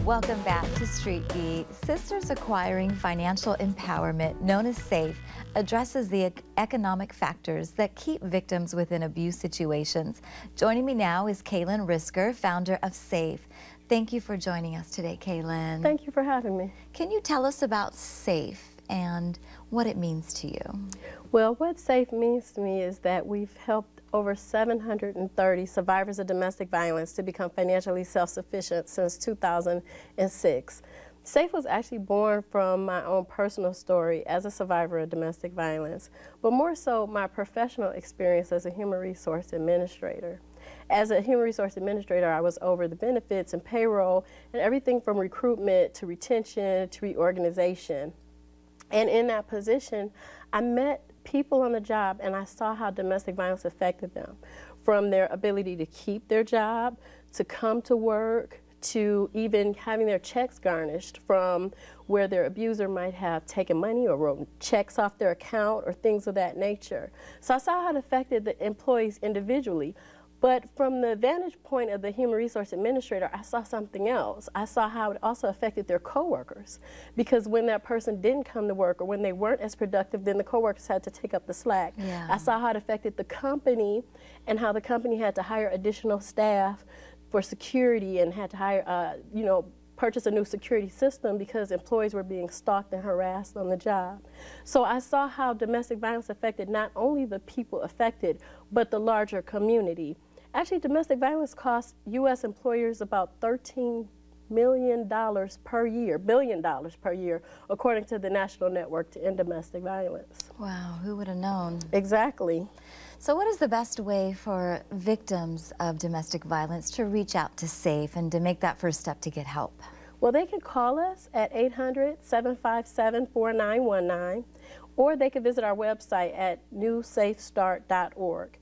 Welcome back to Street Beat. Sisters Acquiring Financial Empowerment, known as SAFE, addresses the economic factors that keep victims within abuse situations. Joining me now is Kalyn Risker, founder of SAFE. Thank you for joining us today, Kalyn. Thank you for having me. Can you tell us about SAFE and what it means to you? Well, what SAFE means to me is that we've helped over 730 survivors of domestic violence to become financially self-sufficient since 2006. SAFE was actually born from my own personal story as a survivor of domestic violence, but more so my professional experience as a human resource administrator. As a human resource administrator, I was over the benefits and payroll and everything from recruitment to retention to reorganization. And in that position, I met people on the job and I saw how domestic violence affected them, from their ability to keep their job, to come to work, to even having their checks garnished from where their abuser might have taken money or wrote checks off their account or things of that nature. So I saw how it affected the employees individually. But from the vantage point of the human resource administrator, I saw something else. I saw how it also affected their coworkers, because when that person didn't come to work or when they weren't as productive, then the coworkers had to take up the slack. Yeah. I saw how it affected the company and how the company had to hire additional staff for security and had to hire, purchase a new security system because employees were being stalked and harassed on the job. So I saw how domestic violence affected not only the people affected, but the larger community. Actually, domestic violence costs U.S. employers about $13 million per year, billion dollars per year, according to the National Network to End Domestic Violence. Wow, who would have known? Exactly. So what is the best way for victims of domestic violence to reach out to SAFE and to make that first step to get help? Well, they can call us at 800-757-4919, or they can visit our website at newsafestart.org.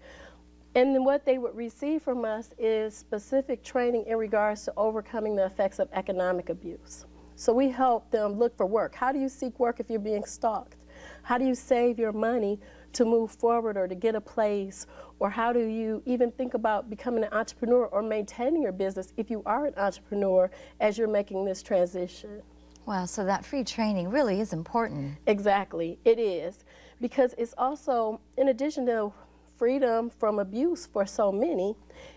And then what they would receive from us is specific training in regards to overcoming the effects of economic abuse. So we help them look for work. How do you seek work if you're being stalked? How do you save your money to move forward or to get a place? Or how do you even think about becoming an entrepreneur or maintaining your business if you are an entrepreneur as you're making this transition? Wow, so that free training really is important. Exactly, it is. Because it's also, in addition to freedom from abuse for so many,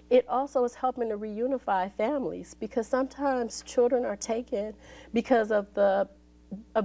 it also is helping to reunify families, because sometimes children are taken because of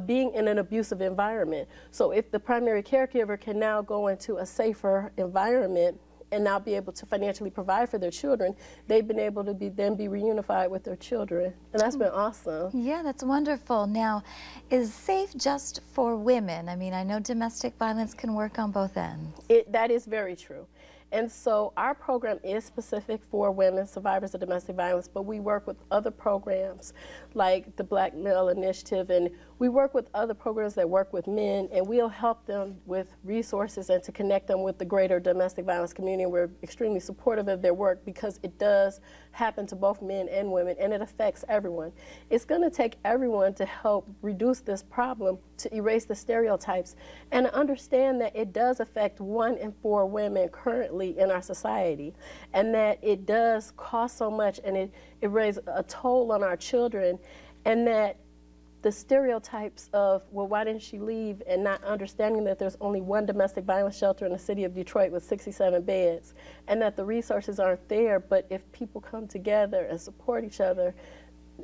being in an abusive environment. So if the primary caregiver can now go into a safer environment and now be able to financially provide for their children, they've been able to then be reunified with their children. And that's been awesome. Yeah, that's wonderful. Now, is SAFE just for women? I mean, I know domestic violence can work on both ends. That is very true. And so our program is specific for women survivors of domestic violence, but we work with other programs like the Black Male Initiative, and we work with other programs that work with men, and we'll help them with resources and to connect them with the greater domestic violence community. And we're extremely supportive of their work because it does happen to both men and women, and it affects everyone. It's going to take everyone to help reduce this problem, to erase the stereotypes, and to understand that it does affect 1 in 4 women currently in our society, and that it does cost so much, and it raises a toll on our children, and that the stereotypes of, well, why didn't she leave, and not understanding that there's only one domestic violence shelter in the city of Detroit with 67 beds, and that the resources aren't there, but if people come together and support each other,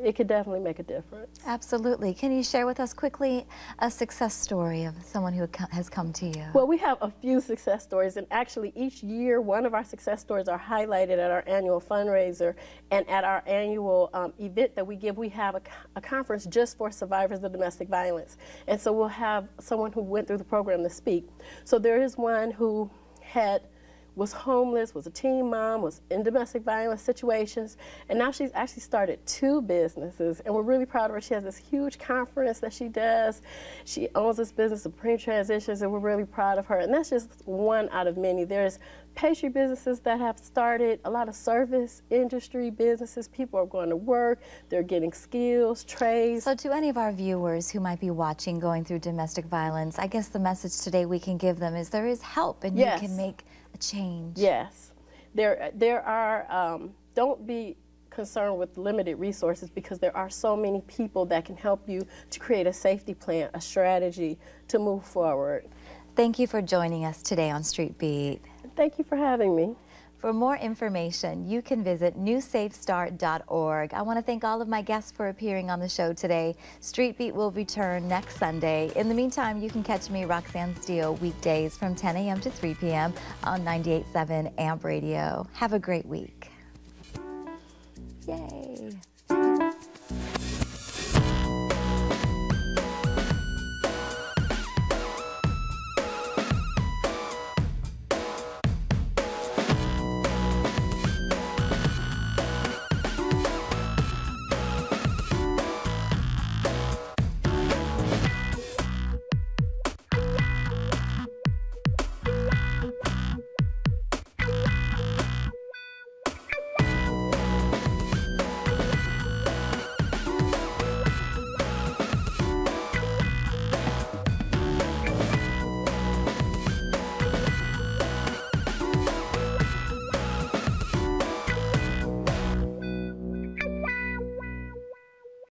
it could definitely make a difference. Absolutely. Can you share with us quickly a success story of someone who has come to you? Well, we have a few success stories, and actually each year one of our success stories are highlighted at our annual fundraiser, and at our annual event that we give, we have a conference just for survivors of domestic violence. And so we'll have someone who went through the program to speak. So there is one who was homeless, was a teen mom, was in domestic violence situations, and now she's actually started 2 businesses, and we're really proud of her. She has this huge conference that she does. She owns this business, Supreme Transitions, and we're really proud of her. And that's just one out of many. There's pastry businesses that have started, a lot of service industry businesses. People are going to work, they're getting skills, trades. So to any of our viewers who might be watching going through domestic violence, I guess the message today we can give them is there is help, and yes, you can make a change. Yes. There are, don't be concerned with limited resources because there are so many people that can help you to create a safety plan, a strategy to move forward. Thank you for joining us today on Street Beat. Thank you for having me. For more information, you can visit newsafestart.org. I want to thank all of my guests for appearing on the show today. Street Beat will return next Sunday. In the meantime, you can catch me, Roxanne Steele, weekdays from 10 a.m. to 3 p.m. on 98.7 AMP Radio. Have a great week. Yay.